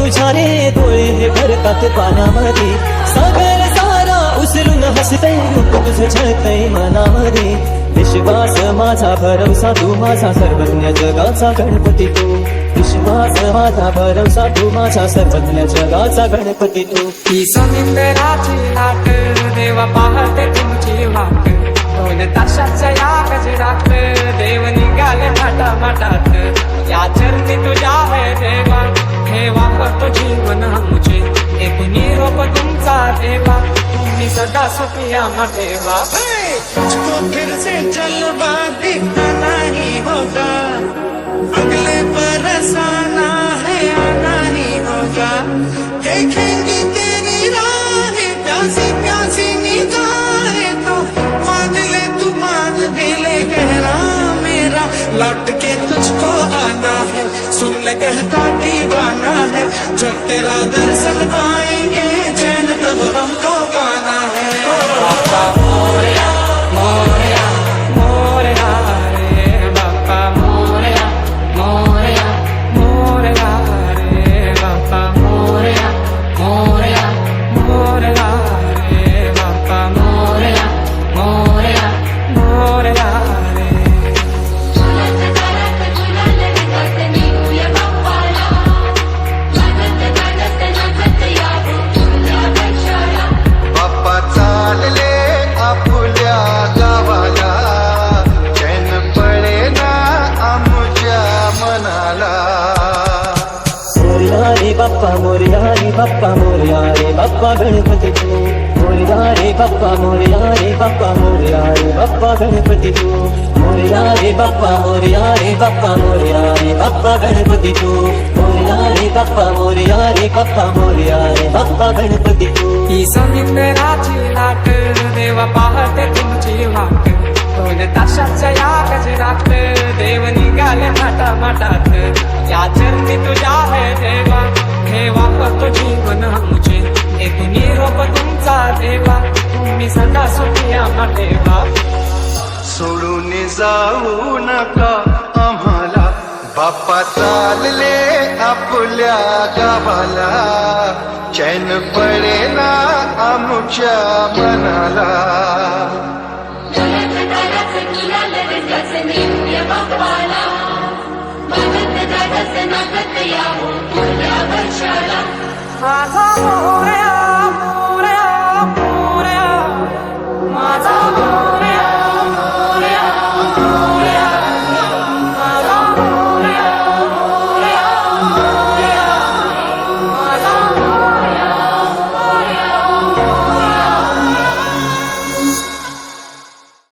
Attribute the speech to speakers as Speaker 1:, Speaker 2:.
Speaker 1: तुझ्या रे डोळे हे भरतात पाण्यामध्ये सागर सारा उचलून हसते रूप तुझं छळतय मनामध्ये विश्वास माझा भरवसा तू माझा सर्वज्ञ जगाचा गणपती तू विश्वास माझा भरवसा तू माझा सर्वज्ञ जगाचा गणपती तू
Speaker 2: ही समुद्राची लाट देवा पाहते तुमची वाट दोन तासाच्या या गजरात देव निघाले माटात या चरणी तुझ्या है देवा ठेवा करतो जीवन मुझे एक निरोप तुमचा देवा तुम्ही सदा सुखिया ठेवा
Speaker 3: तुझको फिर से जलवा दिखना नहीं होगा अगले बरस आना है आना ही होगा देखेंगे तेरी राहें प्यासी प्यासी निगाहें तो मान ले तू मान भी ले गहरा मेरा लौट के तुझको आना है सुन ले कहता दीवाना है जब तेरा दर्शन पाएंगे चैन तब हमको गाना है
Speaker 2: बाप्पा मोरया मोरया मोरया रे बाप्पा मोरया मोरया मोरया रे बाप्पा मोरया मोरया मोरया रे बाप्पा मोरया मोरया मोरया रे
Speaker 4: बाप्पा चालले आपुल्या गावाला चैन पळे ना आमुच्या मनाला
Speaker 1: मोरया रे बाप्पा मोरया रे बाप्पा मोरया रे बाप्पा गणपती तू मोरया रे बाप्पा मोरया रे बाप्पा मोरया रे बाप्पा गणपती तू मोरया रे बाप्पा मोरया रे बाप्पा मोरया रे बाप्पा गणपती तू मोरया रे बाप्पा मोरया रे बाप्पा मोरया रे बाप्पा गणपती तू
Speaker 2: ही समुद्राची लाट देवा पाहते तुमची वाट दोन तासाच्या या गजरात देव निघाले माटात या चरणी तुझ्या है देवा ठेवा करतो जीवन मुझे एक निरोप तुमचा देवा तुम्ही सदा सुखिया ठेवा
Speaker 4: सोडून जाऊ नका आम्हाला बाप्पा चालले आपुल्या गावाला चैन पळे ना आमुच्या मनाला
Speaker 2: माझा मोरया